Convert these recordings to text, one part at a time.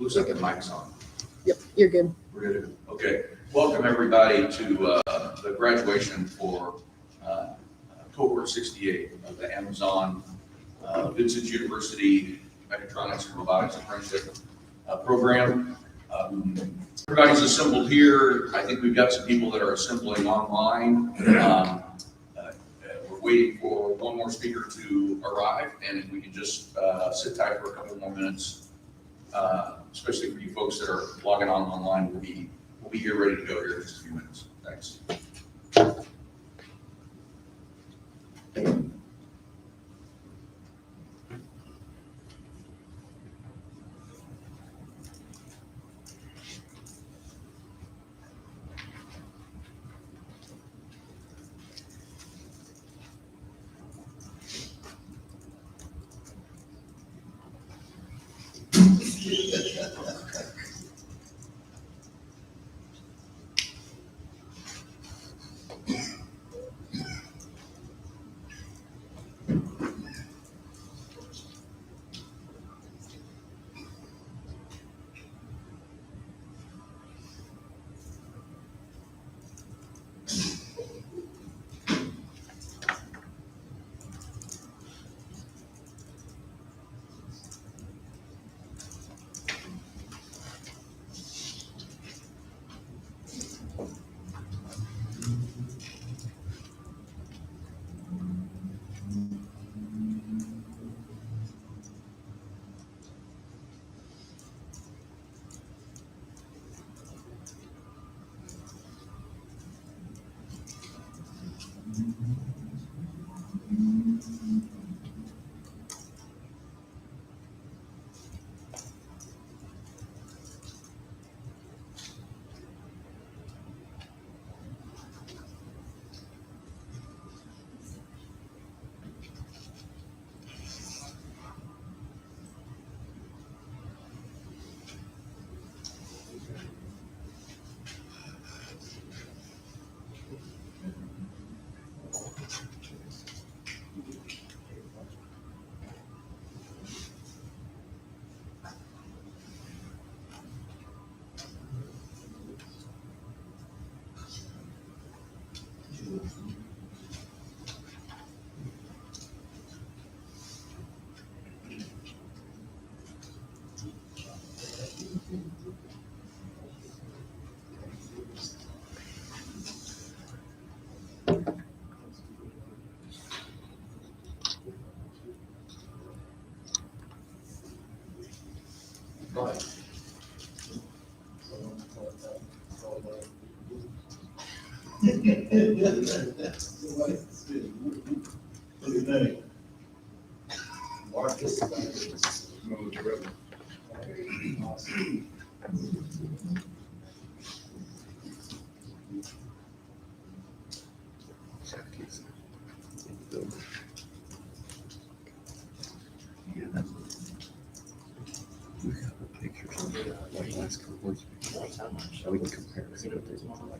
Looks like the mic's on. Yep, you're good. We're good. Okay. Welcome everybody to the graduation for Cohort 68 of the Amazon Vincennes University Mechatronics and Robotics Apprenticeship program. Everybody's assembled here. I think we've got some people that are assembling online. We're waiting for one more speaker to arrive, and if we can just sit tight for a couple more minutes, especially for you folks that are logging on online, we'll be here ready to go here in just a few minutes. Thanks. We can compare.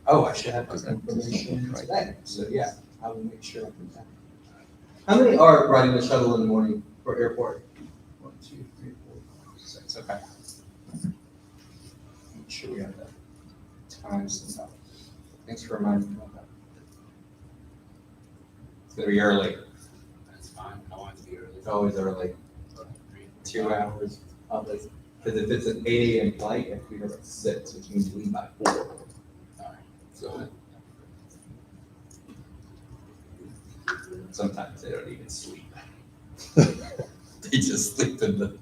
Oh, I should have this information today, so yeah, I will make sure I can. How many are riding the shuttle in the morning for airport? 1, 2, 3, 4, 5, 6, okay. Make sure we have that. Times and up. Thanks for reminding me about that. It's gonna be early. That's fine. I want it to be early. It's always early. 2 hours, probably. Because if it's an 8 a.m. flight, you have to be here at 6, which means you leave by 4. All right. So sometimes they don't even sleep. They just sleep in the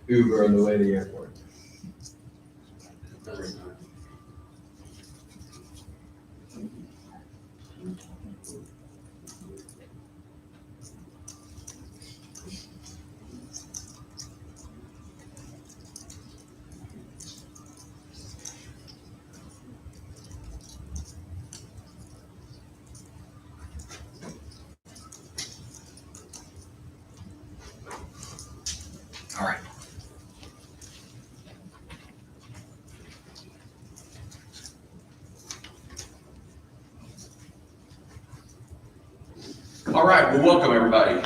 Uber on the way to the airport. All right. All right, well, welcome everybody.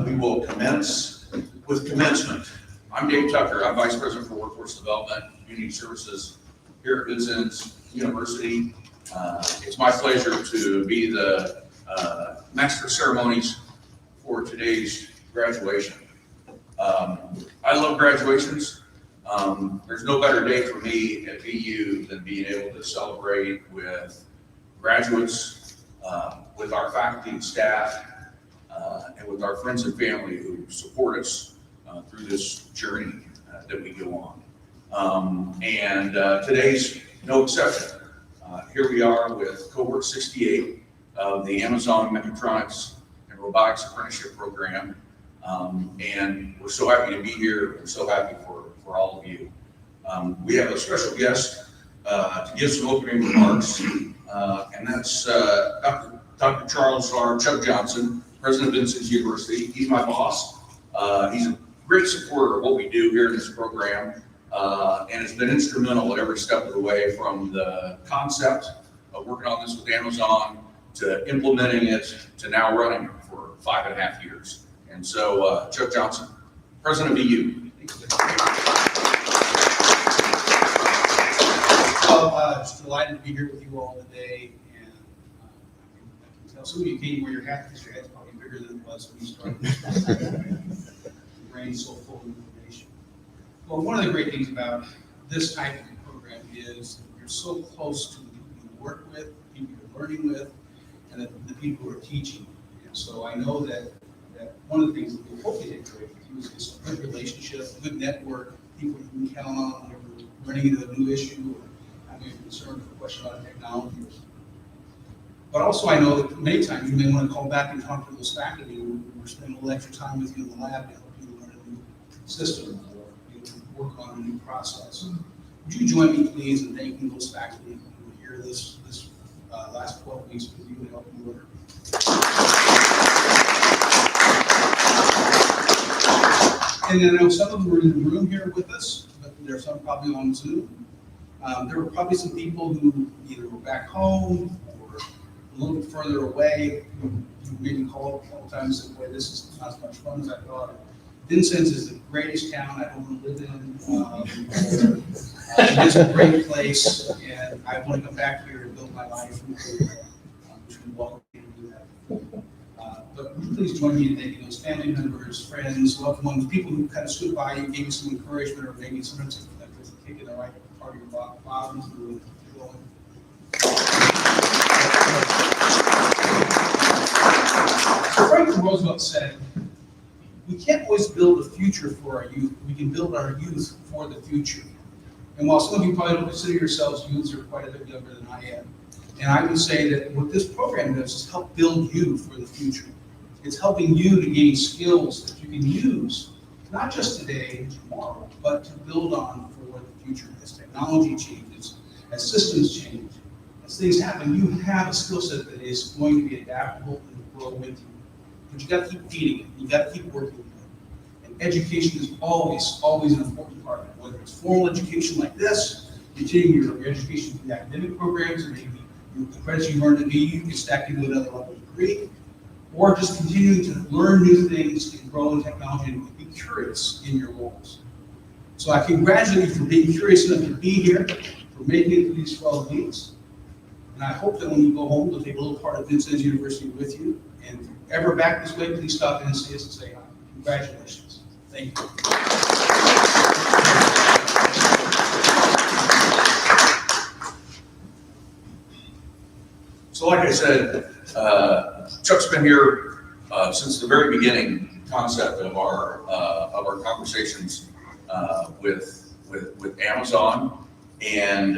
We will commence with commencement. I'm Dave Tucker. I'm Vice President for Workforce Development, Community Services here at Vincennes University. It's my pleasure to be the Master of Ceremonies for today's graduation. I love graduations. There's no better day for me at VU than being able to celebrate with graduates, with our faculty and staff, and with our friends and family who support us through this journey that we go on. Today's no exception. Here we are with Cohort 68 of the Amazon Mechatronics and Robotics Apprenticeship Program. And we're so happy to be here. We're so happy for all of you. We have a special guest to give some opening remarks, and that's Dr. Charles R. Chuck Johnson, President of Vincennes University. He's my boss. He's a great supporter of what we do here in this program, and has been instrumental at every step of the way, from the concept of working on this with Amazon to implementing it to now running it for 5.5 years. And so, Chuck Johnson, President of VU. Well, just delighted to be here with you all today, and I can tell some of you came where your hat, because your head's probably bigger than it was when you started. Your brain's so full of information. Well, one of the great things about this type of program is that you're so close to the people you work with, the people you're learning with, and the people who are teaching. And so I know that one of the things that we hope to integrate with you is a good relationship, a good network, people you can count on whenever you're running into a new issue or having a concern or a question about technology. But also I know that many times you may want to call back and talk to those faculty who are spending a little extra time with you in the lab to help you learn a new system or work on a new process. Would you join me, please, in thanking those faculty who were here this last 12 weeks with you and helping you learn? And I know some of them were in the room here with us, but there are some probably on Zoom. There were probably some people who either were back home or a little bit further away, who maybe called a couple times and said, boy, this is not as much fun as I thought. Vincennes is the greatest town I don't want to live in. It is a great place, and I want to come back here and build my life, which we welcome you to do that. But please join me in thanking those family members, friends, loved ones, people who kind of stood by you, gave you some encouragement, or maybe sometimes a kick in the right part of your bottom to keep going. Franklin Roosevelt said, we can't always build a future for our youth. We can build our youth for the future. And while some of you probably don't consider yourselves youths, you're quite a bit younger than I am. And I would say that what this program does is help build you for the future. It's helping you to gain skills that you can use, not just today and tomorrow, but to build on for the future. As technology changes, as systems change, as things happen, you have a skill set that is going to be adaptable and grow with you. But you got to keep feeding it. You got to keep working with it. And education is always an important part of it. Whether it's formal education like this, continuing your education through the academic programs, and maybe the credits you learned at VU, you can stack into another level degree, or just continuing to learn new things and grow in technology and be curious in your roles. So I congratulate you for being curious enough to be here, for making it through these 12 weeks. And I hope that when you go home, you'll take a little part of Vincennes University with you. And if you're ever back this way, please stop in and see us and say hi. Congratulations. Thank you. So like I said, Chuck's been here since the very beginning concept of our conversations with Amazon, and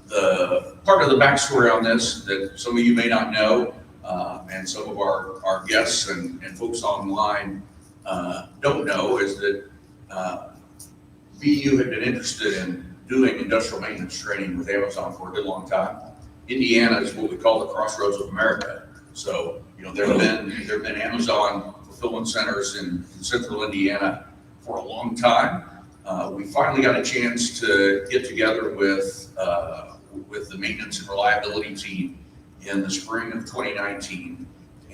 the part of the backstory on this that some of you may not know, and some of our guests and folks online don't know, is that VU had been interested in doing industrial maintenance training with Amazon for a good long time. Indiana is what we call the crossroads of America. So, there have been Amazon fulfillment centers in central Indiana for a long time. We finally got a chance to get together with the maintenance and reliability team in the spring of 2019.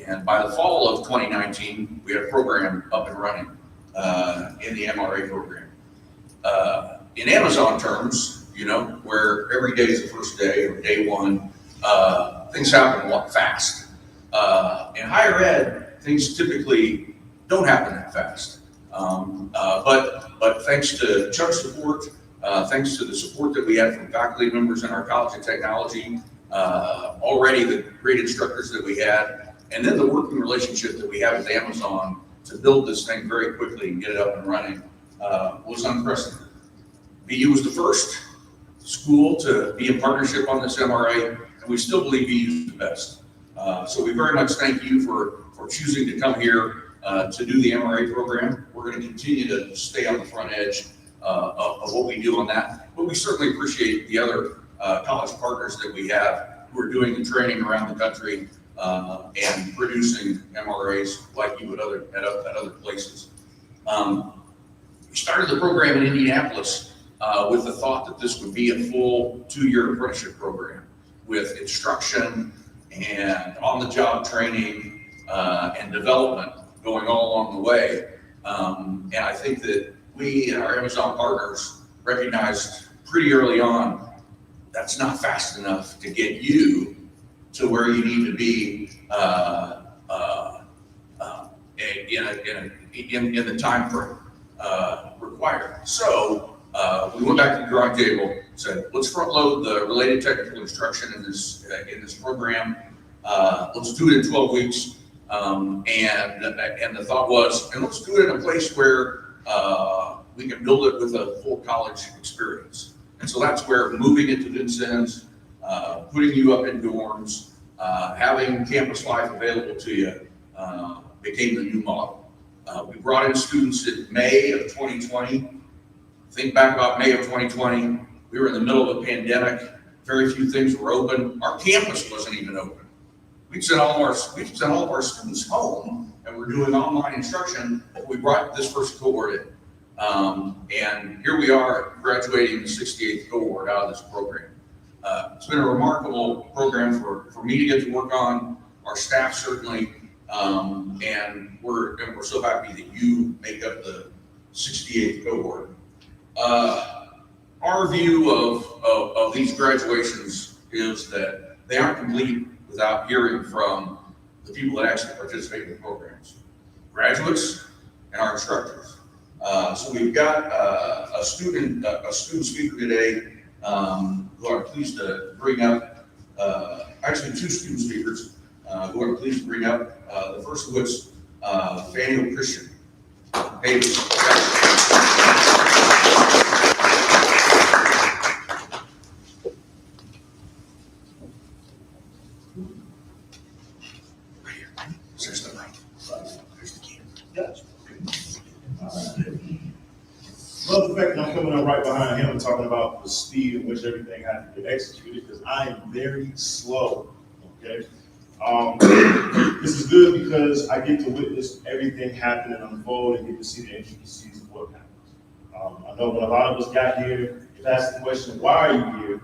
And by the fall of 2019, we had a program up and running. in the MRA program. In Amazon terms, you know, where every day is the first day or day one, things happen a lot fast. In higher ed, things typically don't happen that fast. But thanks to Chuck's support, thanks to the support that we had from faculty members in our College of Technology, already the great instructors that we had, and then the working relationship that we have with Amazon to build this thing very quickly and get it up and running was unprecedented. VU was the first school to be in partnership on this MRA, and we still believe VU is the best. So we very much thank you for choosing to come here to do the MRA program. We're going to continue to stay on the front edge of what we do on that, but we certainly appreciate the other college partners that we have who are doing the training around the country and producing MRAs like you would at other places. We started the program in Indianapolis with the thought that this would be a full 2-year apprenticeship program with instruction and on-the-job training and development going all along the way. And I think that we and our Amazon partners recognized pretty early on that's not fast enough to get you to where you need to be in the time frame required. So we went back to the drawing table, said, let's front load the related technical instruction in this program. Let's do it in 12 weeks. And the thought was, and let's do it in a place where we can build it with a full college experience. And so that's where moving it to Vincennes, putting you up in dorms, having campus life available to you became the new model. We brought in students in May of 2020. Think back about May of 2020, we were in the middle of a pandemic. Very few things were open. Our campus wasn't even open. We'd sent all of our students home, and we're doing online instruction. We brought this first cohort in. And here we are graduating the 68th cohort out of this program. It's been a remarkable program for me to get to work on, our staff certainly, and we're so happy that you make up the 68th cohort. Our view of these graduations is that they aren't complete without hearing from the people that actually participate in the programs, graduates and our instructors. So we've got a student speaker today who I'm pleased to bring up, actually 2 student speakers who I'm pleased to bring up. The first of which, Daniel Christian. Love the fact that I'm coming up right behind him and talking about the speed in which everything had to get executed, because I am very slow, okay? This is good because I get to witness everything happen and unfold and get to see the intricacies of what happens. I know when a lot of us got here, if asked the question, why are you here?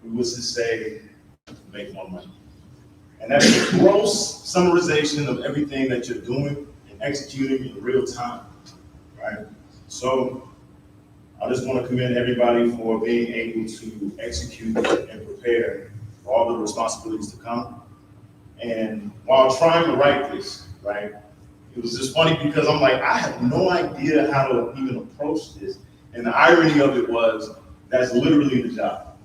We would just say, make more money. And that's a gross summarization of everything that you're doing and executing in real time, right? So I just want to commend everybody for being able to execute and prepare for all the responsibilities to come. And while trying to write this, right, it was just funny because I'm like, I have no idea how to even approach this. And the irony of it was, that's literally the job.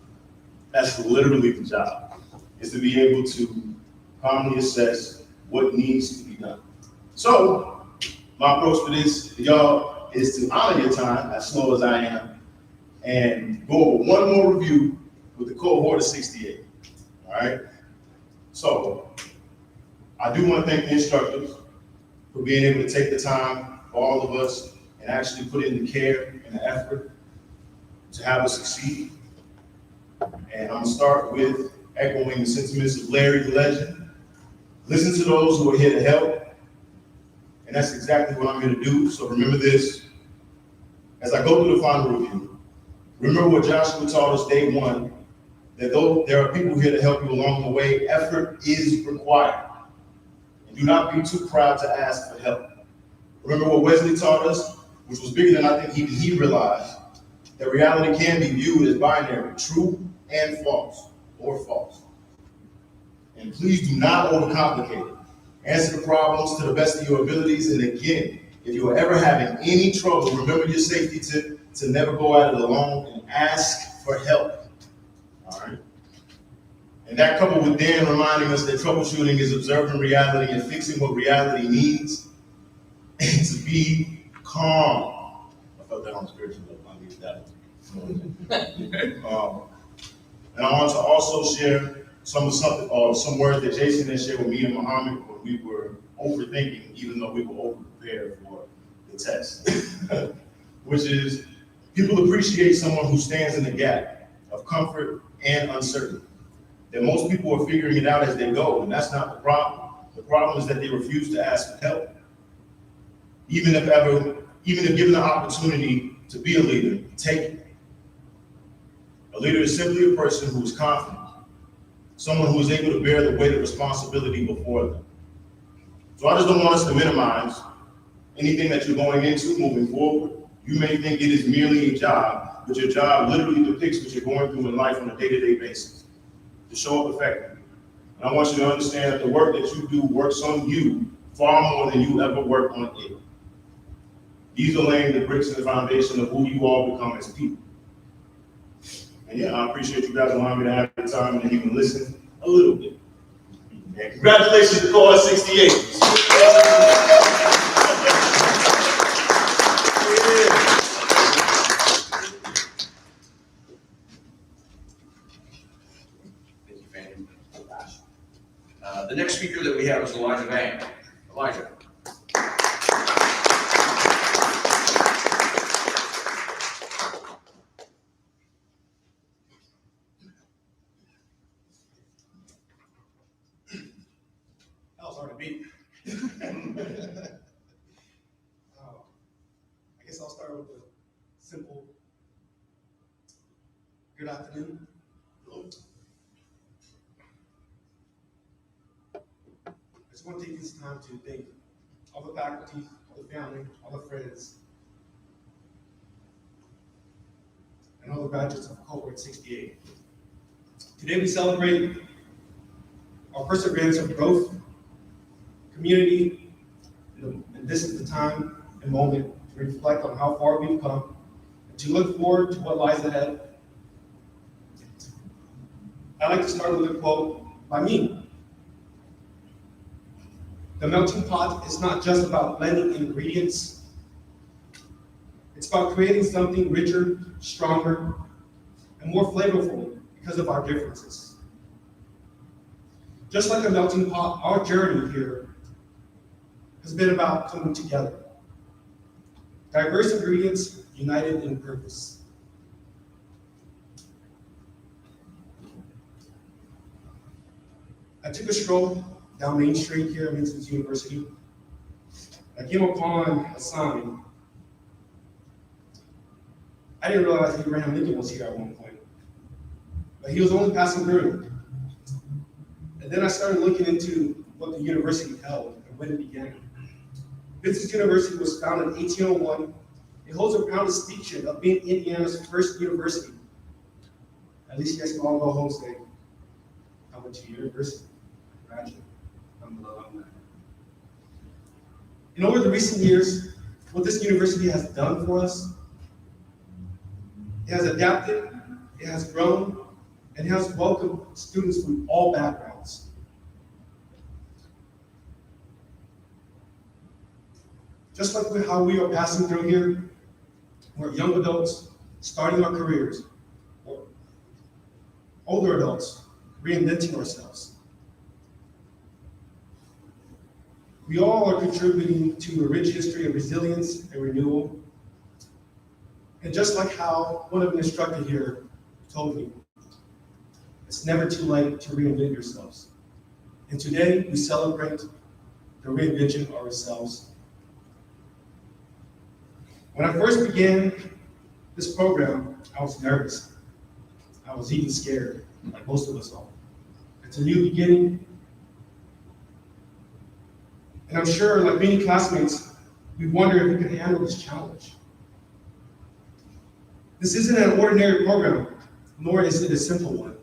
That's literally the job, is to be able to calmly assess what needs to be done. So my approach for this, y'all, is to honor your time, as slow as I am, and go over one more review with the cohort of 68, all right? So I do want to thank the instructors for being able to take the time for all of us and actually put in the care and the effort to have us succeed. And I'm gonna start with echoing the sentiments of Larry the Legend. Listen to those who are here to help. And that's exactly what I'm here to do. So remember this, as I go through the final review, remember what Joshua taught us day one, that though there are people here to help you along the way, effort is required. And do not be too proud to ask for help. Remember what Wesley taught us, which was bigger than I think even he realized, that reality can be viewed as binary, true and false, or false. And please do not overcomplicate it. Answer the problems to the best of your abilities, and again, if you are ever having any trouble, remember your safety tip to never go at it alone and ask for help. All right? And that coupled with Dan reminding us that troubleshooting is observing reality and fixing what reality needs, and to be calm. I felt that on spiritual level. I'll leave that one. And I want to also share some words that Jason had shared with me and Muhammad when we were overthinking, even though we were over-prepared for the test. Which is, people appreciate someone who stands in the gap of comfort and uncertainty. That most people are figuring it out as they go, and that's not the problem. The problem is that they refuse to ask for help. Even if given the opportunity to be a leader, take it. A leader is simply a person who is confident, someone who is able to bear the weight of responsibility before them. So I just don't want us to minimize anything that you're going into moving forward. You may think it is merely a job, but your job literally depicts what you're going through in life on a day-to-day basis to show up effectively. And I want you to understand that the work that you do works on you far more than you ever work on it. These are laying the bricks and the foundation of who you all become as people. And yeah, I appreciate you guys allowing me to have the time and even listen a little bit. And congratulations to Cohort 68. Thank you, Fanny. The next speaker that we have is Elijah Vang. Elijah. That was hard to beat. I guess I'll start with a simple good afternoon. I just want to take this time to thank all the faculty, all the family, all the friends, and all the graduates of Cohort 68. Today we celebrate our perseverance of growth, community, and this is the time and moment to reflect on how far we've come and to look forward to what lies ahead. I'd like to start with a quote by me. The melting pot is not just about blending ingredients. It's about creating something richer, stronger, and more flavorful because of our differences. Just like a melting pot, our journey here has been about coming together. Diverse ingredients united in purpose. I took a stroll down Main Street here at Vincennes University. I came upon a sign. I didn't realize Abraham Lincoln was here at one point, but he was only passing through. And then I started looking into what the university held and when it began. Vincennes University was founded in 1801. It holds a proud distinction of being Indiana's first university. At least you guys can all go home saying, I went to university. Graduate. I'm an alumni. And over the recent years, what this university has done for us, it has adapted, it has grown, and it has welcomed students from all backgrounds. Just like how we are passing through here, we're young adults starting our careers, or older adults reinventing ourselves. We all are contributing to a rich history of resilience and renewal. And just like how one of the instructors here told me, it's never too late to reinvent yourselves. And today we celebrate the reinvention of ourselves. When I first began this program, I was nervous. I was even scared, like most of us are. It's a new beginning. And I'm sure, like many classmates, we wonder if we can handle this challenge. This isn't an ordinary program, nor is it a simple one.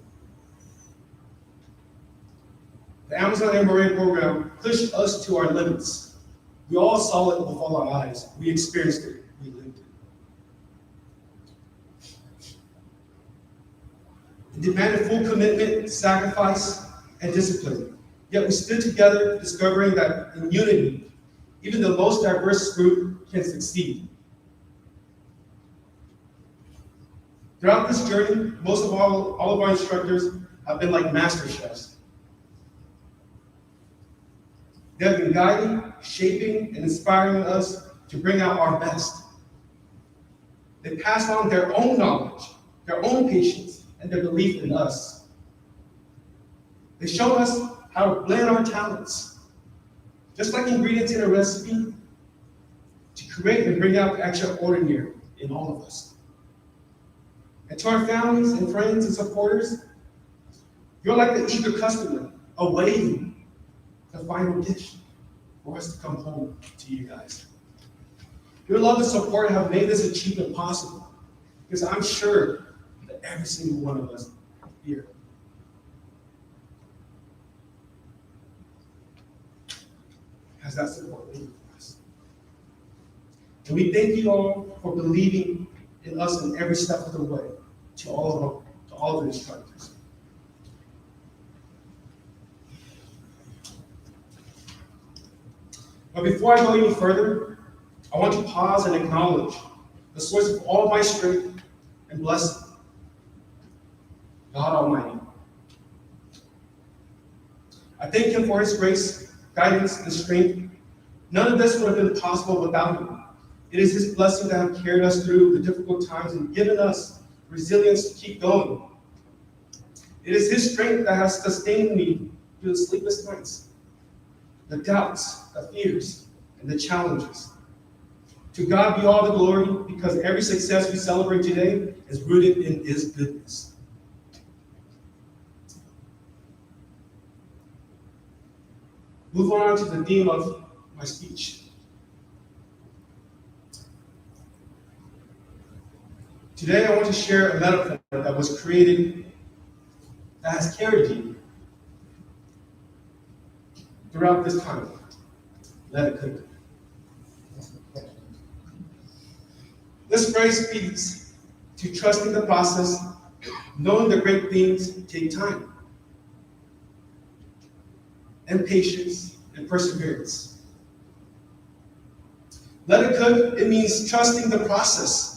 The Amazon MRA program pushed us to our limits. We all saw it with all our eyes. We experienced it. We lived it. It demanded full commitment, sacrifice, and discipline. Yet we stood together, discovering that in unity, even the most diverse group can succeed. Throughout this journey, most of all of our instructors have been like master chefs. They have been guiding, shaping, and inspiring us to bring out our best. They passed on their own knowledge, their own patience, and their belief in us. They showed us how to blend our talents, just like ingredients in a recipe, to create and bring out the extraordinary in all of us. And to our families and friends and supporters, you're like the eager customer awaiting the final dish for us to come home to you guys. Your love and support have made this achievement possible, because I'm sure that every single one of us here has that support waiting for us. And we thank you all for believing in us in every step of the way, to all of the instructors. But before I go any further, I want to pause and acknowledge the source of all my strength and blessing, God Almighty. I thank Him for His grace, guidance, and strength. None of this would have been possible without Him. It is His blessing that have carried us through the difficult times and given us resilience to keep going. It is His strength that has sustained me through the sleepless nights, the doubts, the fears, and the challenges. To God be all the glory, because every success we celebrate today is rooted in His goodness. Moving on to the theme of my speech. Today I want to share a metaphor that was created, that has carried me throughout this time. Let it cook. This phrase speaks to trusting the process, knowing that great things take time, and patience and perseverance. Let it cook, it means trusting the process.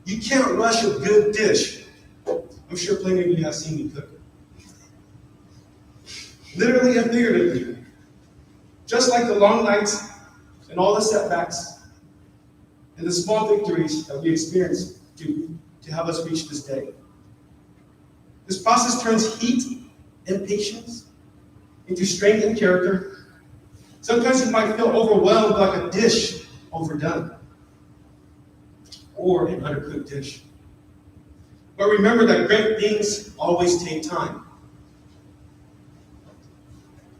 You can't rush a good dish. I'm sure plenty of you have seen me cook. Literally and figuratively. Just like the long nights and all the setbacks and the small victories that we experience to have us reach this day. This process turns heat and patience into strength and character. Sometimes you might feel overwhelmed like a dish overdone, or an undercooked dish. But remember that great things always take time.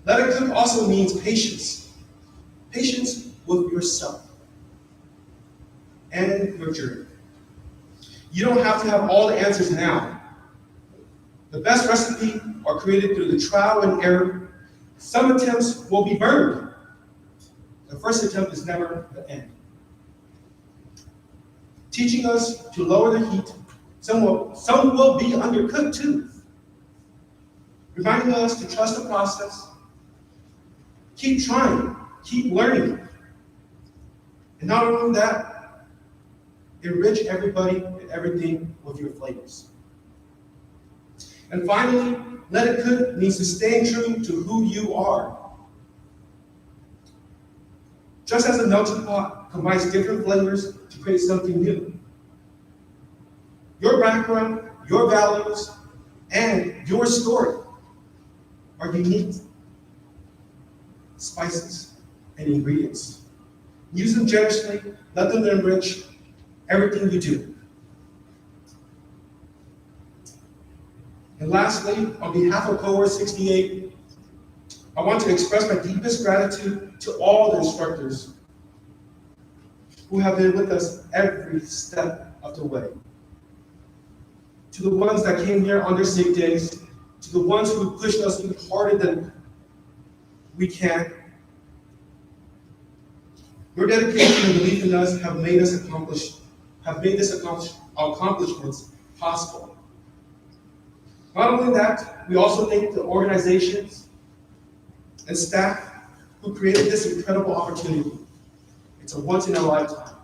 Let it cook also means patience. Patience with yourself and your journey. You don't have to have all the answers now. The best recipes are created through the trial and error. Some attempts will be burned. The first attempt is never the end. Teaching us to lower the heat. Some will be undercooked too. Reminding us to trust the process. Keep trying, keep learning. And not only that, enrich everybody and everything with your flavors. And finally, let it cook means to stay true to who you are. Just as a melting pot combines different flavors to create something new. Your background, your values, and your story are unique. Spices and ingredients. Use them generously, let them enrich everything you do. And lastly, on behalf of Cohort 68, I want to express my deepest gratitude to all the instructors who have been with us every step of the way. To the ones that came here on their sick days, to the ones who pushed us even harder than we can. Your dedication and belief in us have made these accomplishments possible. Not only that, we also thank the organizations and staff who created this incredible opportunity. It's a once in a lifetime.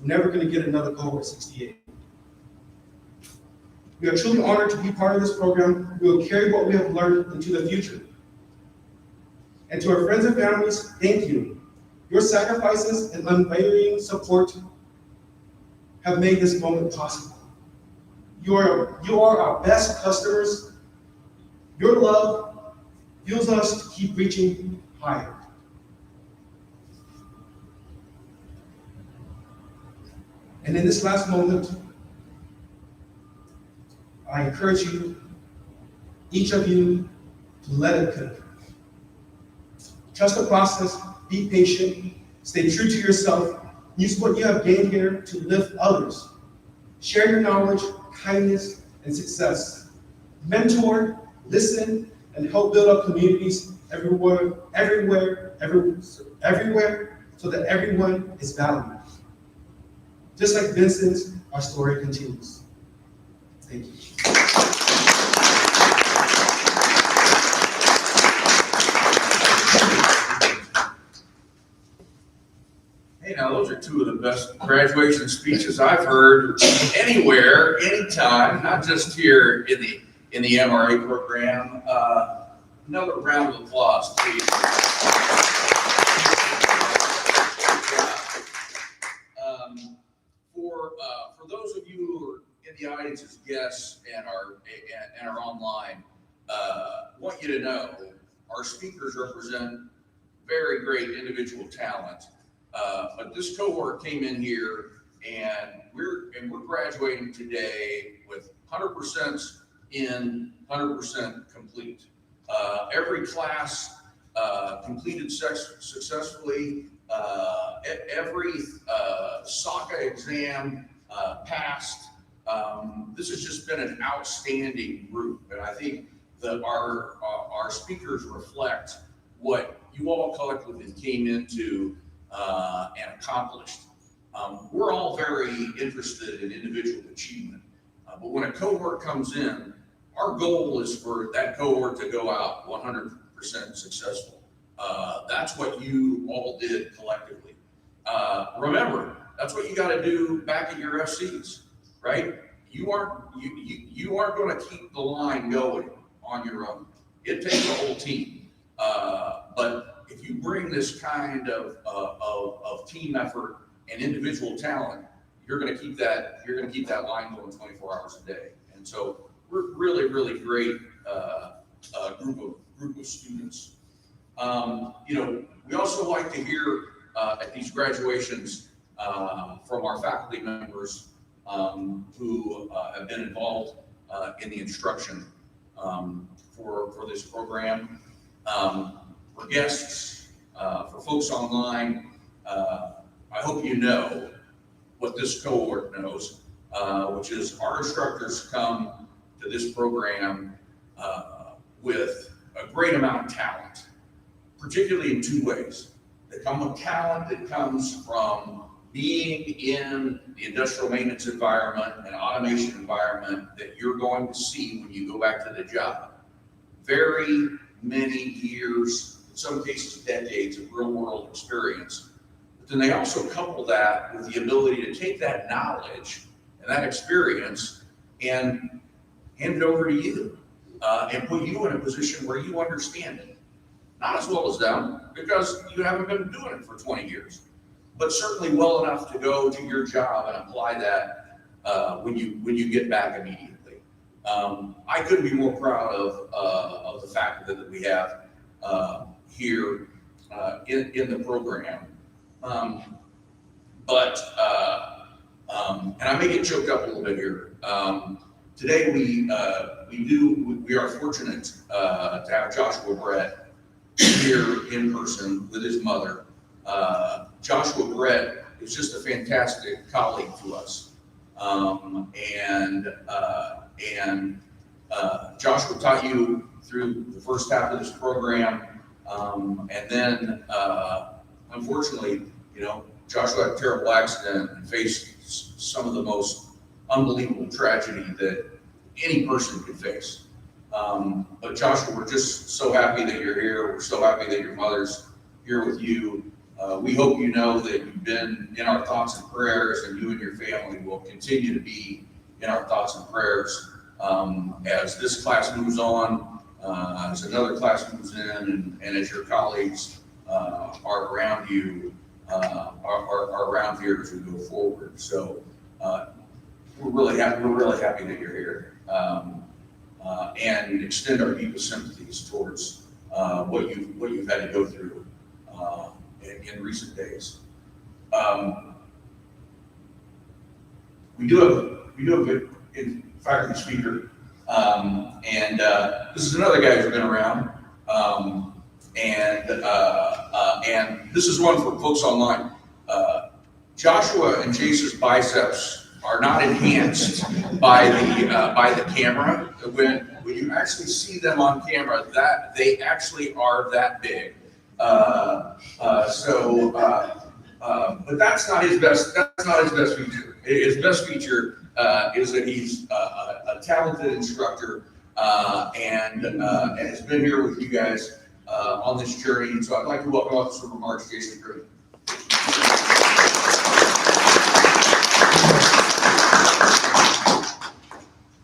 We're never going to get another Cohort 68. We are truly honored to be part of this program. We will carry what we have learned into the future. And to our friends and families, thank you. Your sacrifices and unwavering support have made this moment possible. You are our best customers. Your love fuels us to keep reaching higher. And in this last moment, I encourage you, each of you, to let it go. Trust the process, be patient, stay true to yourself, use what you have gained here to lift others. Share your knowledge, kindness, and success. Mentor, listen, and help build up communities everywhere, so that everyone is valued. Just like Vincennes, our story continues. Thank you. Hey, now those are two of the best graduation speeches I've heard anywhere, anytime, not just here in the MRA program. Another round of applause, please. For those of you who are in the audience as guests and are online, want you to know our speakers represent very great individual talent. But this cohort came in here, and we're graduating today with 100% in, 100% complete. Every class completed successfully. Every SOCA exam passed. This has just been an outstanding group, and I think that our speakers reflect what you all collectively came into and accomplished. We're all very interested in individual achievement, but when a cohort comes in, our goal is for that cohort to go out 100% successful. That's what you all did collectively. Remember, that's what you got to do back at your FCs, right? You aren't going to keep the line going on your own. It takes a whole team. But if you bring this kind of team effort and individual talent, you're going to keep that line going 24 hours a day. And so we're really, really great group of students. We also like to hear at these graduations from our faculty members who have been involved in the instruction for this program. For guests, for folks online, I hope you know what this cohort knows, which is our instructors come to this program with a great amount of talent, particularly in two ways. They come with talent that comes from being in the industrial maintenance environment and automation environment that you're going to see when you go back to the job. Very many years, in some cases decades of real world experience. But then they also couple that with the ability to take that knowledge and that experience and hand it over to you and put you in a position where you understand it. Not as well as them, because you haven't been doing it for 20 years, but certainly well enough to go to your job and apply that when you get back immediately. I couldn't be more proud of the faculty that we have here in the program. And I may get choked up a little bit here. Today we are fortunate to have Joshua Brett here in person with his mother. Joshua Brett is just a fantastic colleague to us. Joshua taught you through the first half of this program. And then, unfortunately, Joshua had a terrible accident and faced some of the most unbelievable tragedy that any person could face. But Joshua, we're just so happy that you're here. We're so happy that your mother's here with you. We hope you know that you've been in our thoughts and prayers, and you and your family will continue to be in our thoughts and prayers as this class moves on, as another class moves in, and as your colleagues are around you, are around here as we go forward. So we're really happy that you're here, and extend our deepest sympathies towards what you've had to go through in recent days. We do have a faculty speaker, and this is another guy who's been around, and this is one for folks online. Joshua and Jace's biceps are not enhanced by the camera. When you actually see them on camera, that they actually are that big. But that's not his best. That's not his best feature. His best feature is that he's a talented instructor and has been here with you guys on this journey. So I'd like to welcome Officer Remarks, Jason Grimme.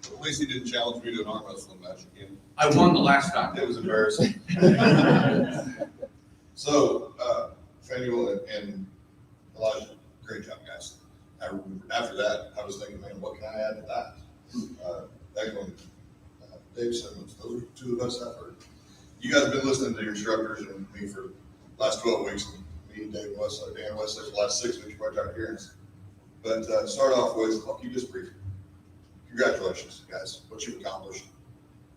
At least he didn't challenge me to an arm wrestling match again. I won the last time. It was embarrassing. So, Fanuel and Elijah, great job, guys. After that, I was thinking, man, what can I add to that? Echoing Dave Simmons, those are two of us I've heard. You guys have been listening to your instructors and me for the last 12 weeks, and me and Dave Wesley, Dan Wesley for the last 6 weeks, right out here. But start off with, I'll keep this brief. Congratulations, guys, what you've accomplished.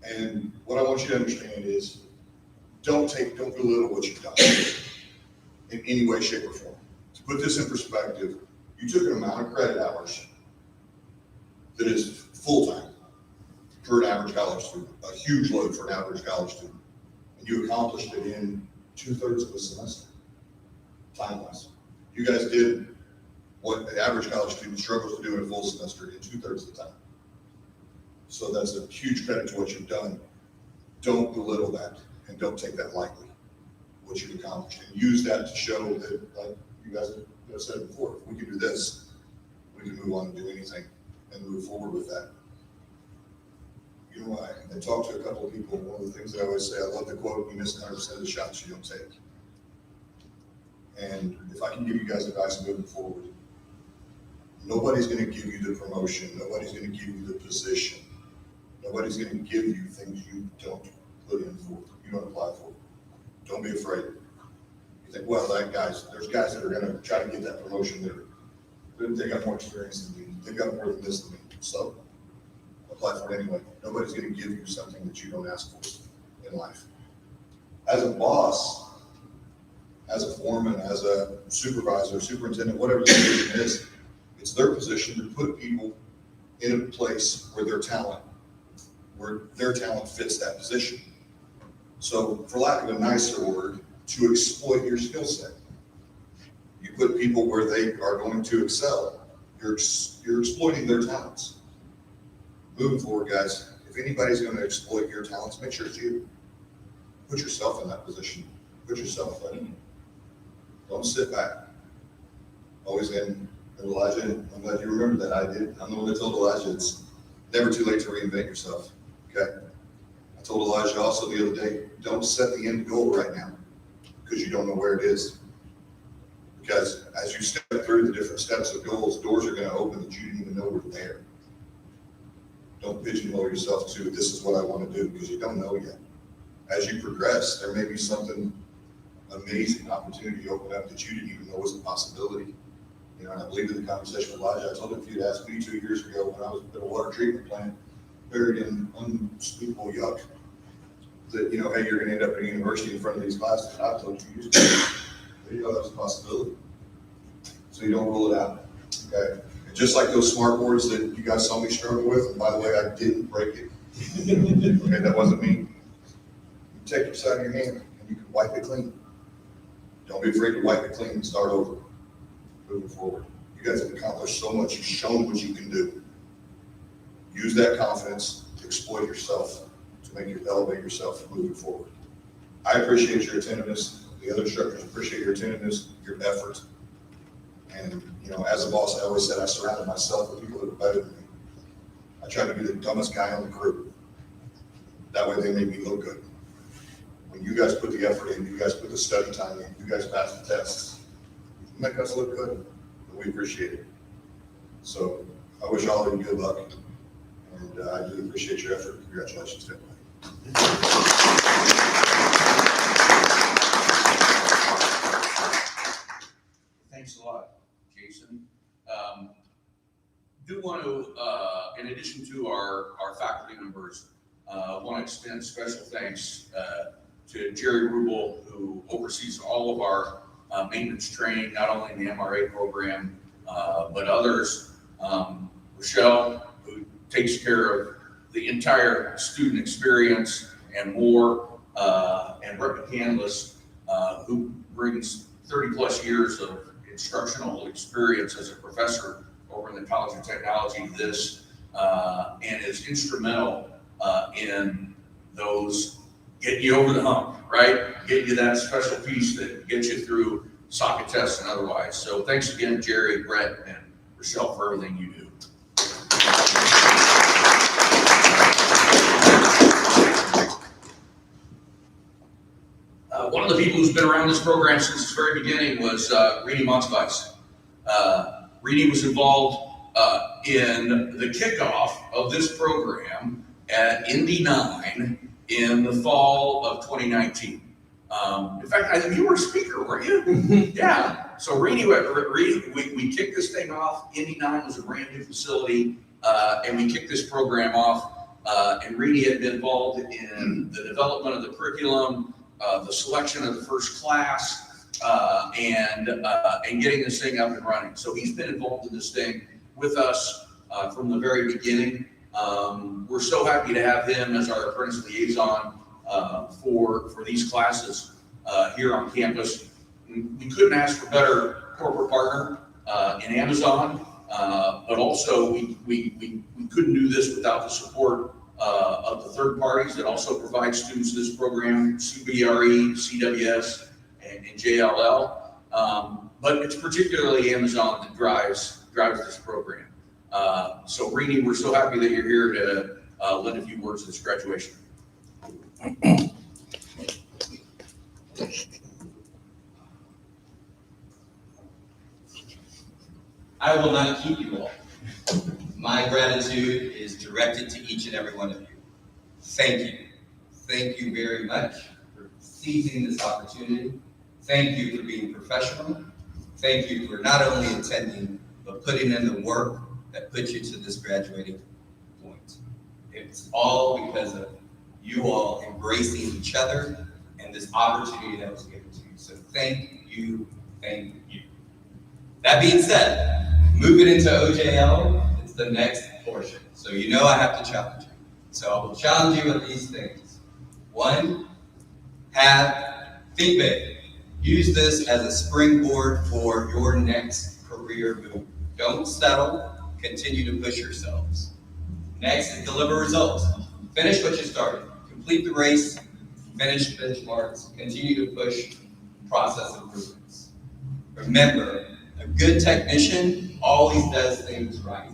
And what I want you to understand is, don't belittle what you've done in any way, shape, or form. To put this in perspective, you took an amount of credit hours that is full-time for an average college student, a huge load for an average college student, and you accomplished it in 2/3 of a semester, time-wise. You guys did what the average college student struggles to do in a full semester in 2/3 of the time. So that's a huge credit to what you've done. Don't belittle that, and don't take that lightly, what you've accomplished, and use that to show that, like you guys have said before, if we can do this, we can move on and do anything and move forward with that. You know, I talked to a couple of people, and one of the things that I always say, I love the quote, you miss 100% of the shots you don't take. And if I can give you guys advice moving forward, nobody's going to give you the promotion, nobody's going to give you the position, nobody's going to give you things you don't put in for, you don't apply for. Don't be afraid. You think, well, there's guys that are going to try to get that promotion there. They got more experience than me. They got more than this than me. So apply for it anyway. Nobody's going to give you something that you don't ask for in life. As a boss, as a foreman, as a supervisor, superintendent, whatever the position is, it's their position to put people in a place where their talent fits that position. So, for lack of a nicer word, to exploit your skill set. You put people where they are going to excel. You're exploiting their talents. Moving forward, guys, if anybody's going to exploit your talents, make sure it's you. Put yourself in that position. Put yourself in. Don't sit back. Always in. Elijah, I'm glad you remember that. I did. I'm the one that told Elijah it's never too late to reinvent yourself. Okay? I told Elijah also the other day, don't set the end goal right now because you don't know where it is. Because as you step through the different steps of goals, doors are going to open that you didn't even know were there. Don't pigeonhole yourself to this is what I want to do because you don't know yet. As you progress, there may be something amazing opportunity open up that you didn't even know was a possibility. You know, and I believe in the conversation with Elijah, I told him if you'd asked me 2 years ago when I was at a water treatment plant, buried in unspeakable yuck, that, you know, hey, you're going to end up at a university in front of these classes, I told you years ago, you know, that was a possibility. So so you don't rule it out, okay? And just like those smart boards that you guys saw me struggle with, and by the way, I didn't break it. Okay, that wasn't me. You take your side of your hand and you can wipe it clean. Don't be afraid to wipe it clean and start over, moving forward. You guys have accomplished so much. You've shown what you can do. Use that confidence to exploit yourself, to make you elevate yourself moving forward. I appreciate your attentiveness. The other instructors appreciate your attentiveness, your effort. And, you know, as a boss, I always said I surrounded myself with people that are better than me. I tried to be the dumbest guy on the crew. That way they made me look good. When you guys put the effort in, you guys put the study time in, you guys pass the tests, you make us look good, and we appreciate it. So I wish all of you good luck, and I do appreciate your effort. Congratulations to everybody. Thanks a lot, Jason. Do want to, in addition to our faculty members, want to extend special thanks to Jerry Rubel, who oversees all of our maintenance training, not only in the MRA program, but others. Rochelle, who takes care of the entire student experience and more, and McCandless, who brings 30 plus years of instructional experience as a professor over in the College of Technology, and is instrumental in those getting you over the hump, right? Getting you that special piece that gets you through socket tests and otherwise. So thanks again, Jerry, Brett, and Rochelle for everything you do. One of the people who's been around this program since its very beginning was Rini Monsvice. Rini was involved in the kickoff of this program at Indy 9 in the fall of 2019. In fact, I think you were a speaker, weren't you? Yeah. So Rini, we kicked this thing off. Indy 9 was a brand new facility, and we kicked this program off. And Rini had been involved in the development of the curriculum, the selection of the first class, and getting this thing up and running. So he's been involved in this thing with us from the very beginning. We're so happy to have him as our apprentice liaison for these classes here on campus. We couldn't ask for a better corporate partner in Amazon, but also we couldn't do this without the support of the third parties that also provide students this program, CBRE, CWS, and JLL. But it's particularly Amazon that drives this program. So Rini, we're so happy that you're here to lend a few words to this graduation. I will not keep you all. My gratitude is directed to each and every one of you. Thank you. Thank you very much for seizing this opportunity. Thank you for being professional. Thank you for not only attending, but putting in the work that put you to this graduating point. It's all because of you all embracing each other and this opportunity that was given to you. So thank you, thank you. That being said, moving into OJL, it's the next portion. So you know I have to challenge you. So I will challenge you with these things. One, think big. Use this as a springboard for your next career move. Don't settle, continue to push yourselves. Next is deliver results. Finish what you started. Complete the race, finish benchmarks, continue to push process improvements. Remember, a good technician always does things right,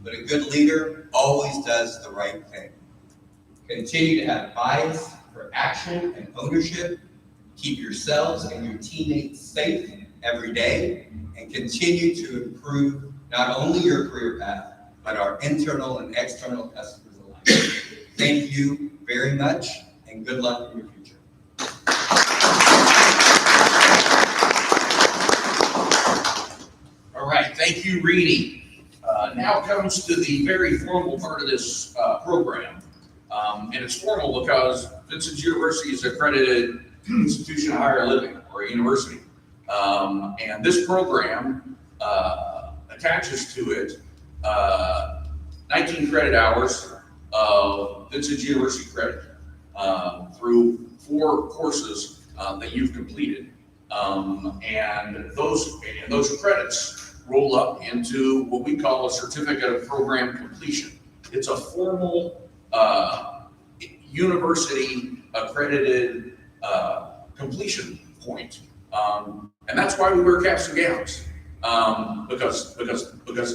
but a good leader always does the right thing. Continue to have bias for action and ownership. Keep yourselves and your teammates safe every day, and continue to improve not only your career path, but our internal and external customers alike. Thank you very much, and good luck in your future. All right, thank you, Rini. Now comes to the very formal part of this program. And it's formal because Vincennes University is an accredited institution of higher living, or a university. And this program attaches to it 19 credit hours of Vincennes University credit through 4 courses that you've completed. And those credits roll up into what we call a certificate of program completion. It's a formal university accredited completion point. And that's why we wear caps and gowns. Because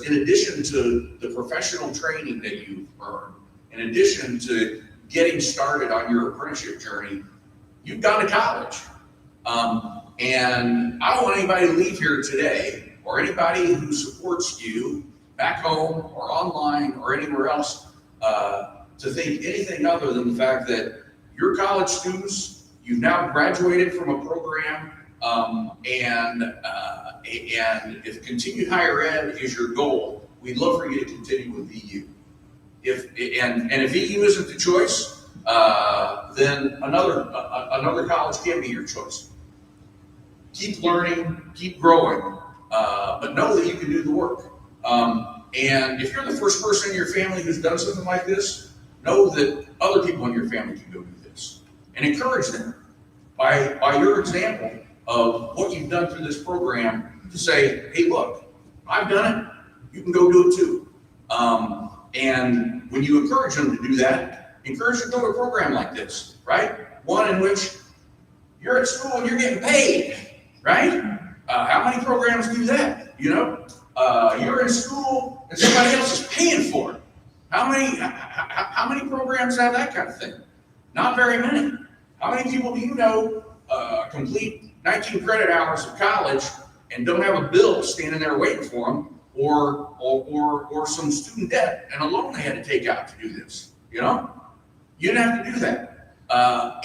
in addition to the professional training that you've earned, in addition to getting started on your apprenticeship journey, you've gone to college. And I don't want anybody to leave here today, or anybody who supports you back home or online or anywhere else, to think anything other than the fact that you're college students, you've now graduated from a program, and if continued higher ed is your goal, we'd love for you to continue with VU. If VU isn't the choice, then another college can be your choice. Keep learning, keep growing, but know that you can do the work. And if you're the first person in your family who's done something like this, know that other people in your family can go do this, and encourage them by your example of what you've done through this program to say, hey, look, I've done it, you can go do it too. And when you encourage them to do that, encourage them to go to a program like this, right? One in which you're at school and you're getting paid, right? How many programs do that? You know, you're in school and somebody else is paying for it. How many programs have that kind of thing? Not very many. How many people do you know complete 19 credit hours of college and don't have a bill standing there waiting for them, or some student debt and a loan they had to take out to do this? You know, you didn't have to do that,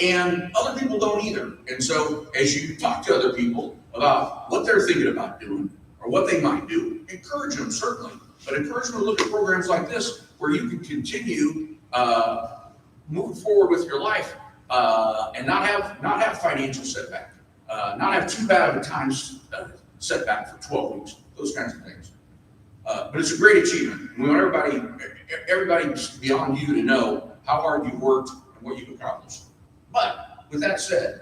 and other people don't either. And so, as you talk to other people about what they're thinking about doing or what they might do, encourage them certainly, but encourage them to look at programs like this where you can continue moving forward with your life and not have financial setback, not have too bad of a time setback for 12 weeks, those kinds of things. But it's a great achievement. We want everybody beyond you to know how hard you worked and what you've accomplished. But with that said,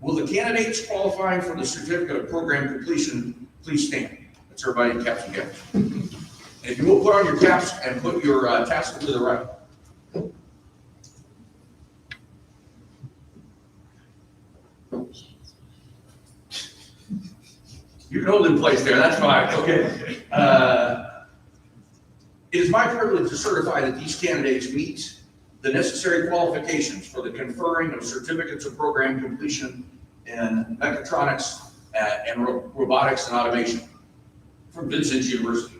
will the candidates qualifying for the certificate of program completion please stand? That's everybody in caps and gowns. And if you will, put on your caps and put your tassel to the right. You can hold it in place there, that's fine, okay. It is my privilege to certify that these candidates meet the necessary qualifications for the conferring of certificates of program completion in mechatronics and robotics and automation from Vincennes University.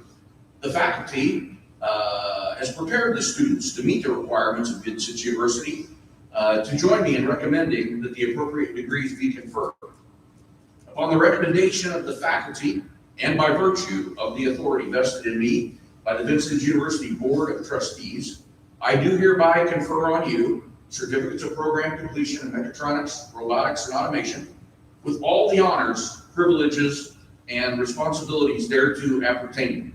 The faculty has prepared the students to meet the requirements of Vincennes University to join me in recommending that the appropriate degrees be conferred. Upon the recommendation of the faculty and by virtue of the authority vested in me by the Vincennes University Board of Trustees, I do hereby confer on you certificates of program completion in mechatronics, robotics, and automation with all the honors, privileges, and responsibilities thereto appertaining.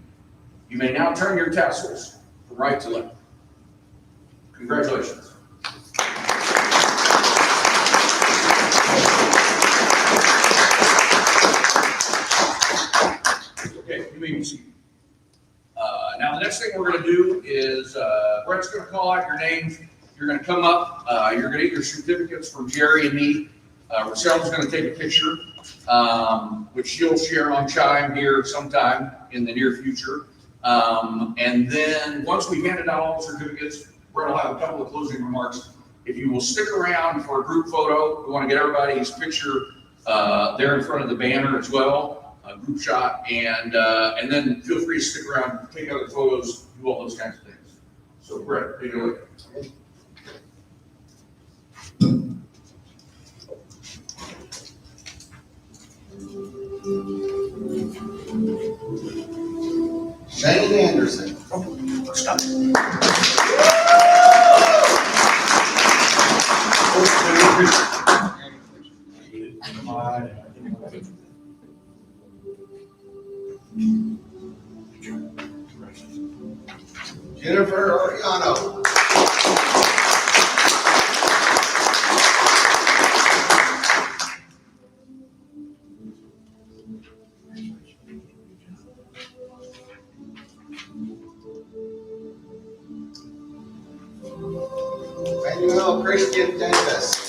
You may now turn your tassels from right to left. Congratulations. Okay, you may be seated. Now the next thing we're going to do is Brett's going to call out your names. You're going to come up. You're going to get your certificates from Jerry and me. Rochelle's going to take a picture, which she'll share on Chime here sometime in the near future. And then once we've handed out all the certificates, Brett will have a couple of closing remarks. If you will stick around for a group photo, we want to get everybody's picture there in front of the banner as well. A group shot, and then feel free to stick around, take other photos, do all those kinds of things. So Brett, take it away. Shane Anderson. Stop. Jennifer Ariano. Manuel Christian Davis.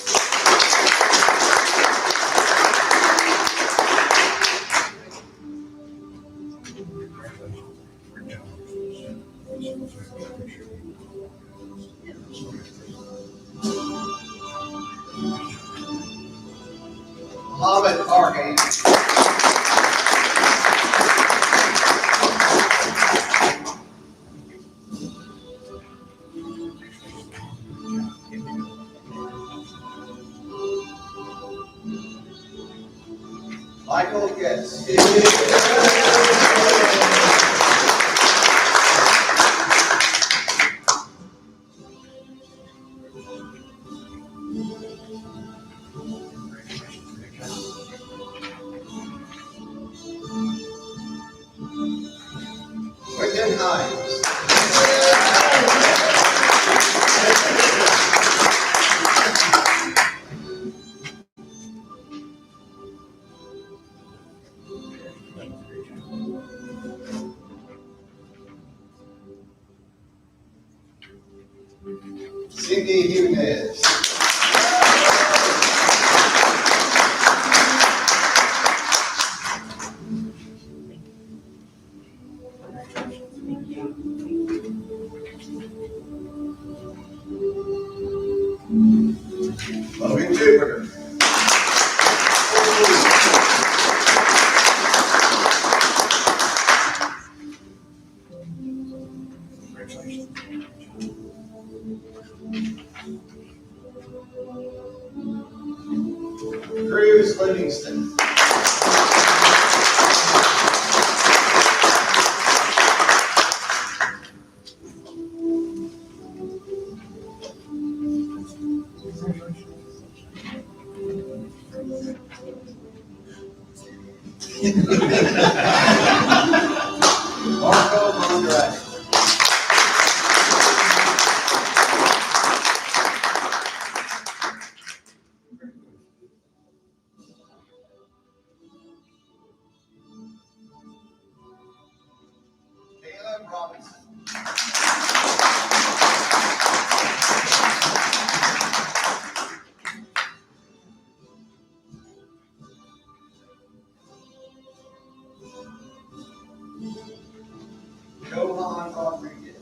Mohammed Farhan. Michael Guest. Quentin Hines. Cindy Jimenez. Logan Jupiter. Cruz Livingston. Marco Mondragon. Caleb Robinson. Johan Rodriguez.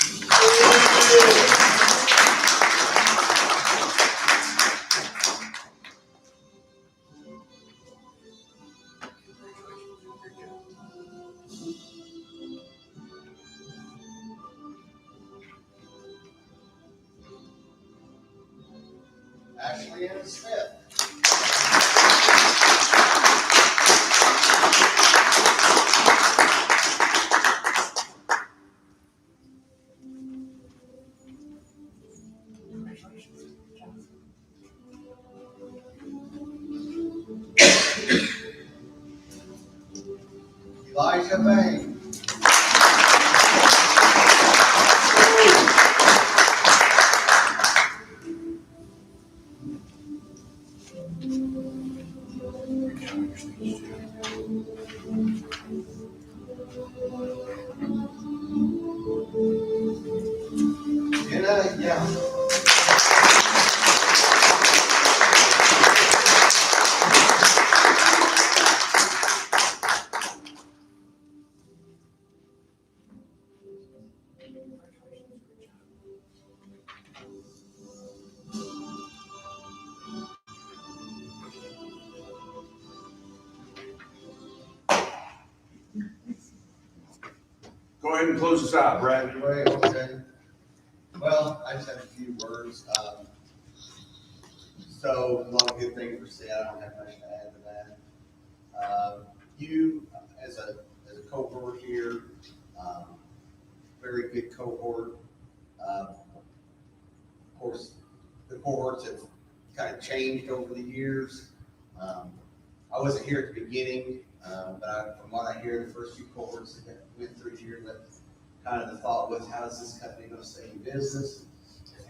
Ashley Ann Smith. Elijah Bain. Jenna Young. Go ahead and close us out, Brad. Anyway, okay. Well, I just have a few words. So, a lot of good things were said. I don't have much to add to that. You, as a cohort here, very good cohort. Of course, the cohorts have kind of changed over the years. I wasn't here at the beginning. From what I hear, the first few cohorts that went through here, that kind of the thought was, how is this company gonna stay in business?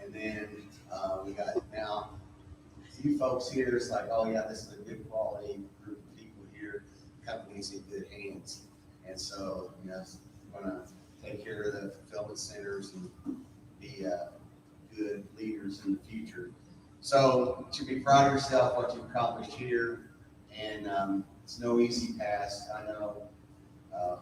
And then, we got now a few folks here, it's like, oh yeah, this is a good quality group of people here, company's in good hands. And so, you know, gonna take care of the fulfillment centers and be, good leaders in the future. So you should be proud of yourself, what you've accomplished here, and it's no easy task. I know a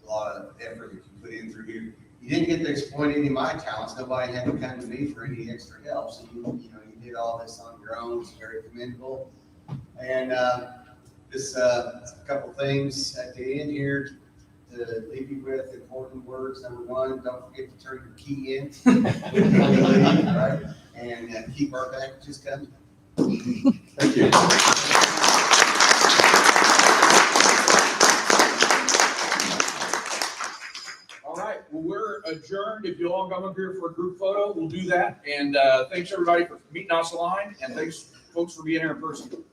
lot of effort that you put in through here. You didn't get to exploit any of my talents. Nobody had to come to me for any extra help. So you did all this on your own. It's very commendable. And just a couple things at the end here to leave you with important words. Number one, don't forget to turn your key in before you leave, right? And keep our packages coming. Thank you. All right, well, we're adjourned. If you all come up here for a group photo, we'll do that. And thanks everybody for meeting us aligned, and thanks folks for being here in person.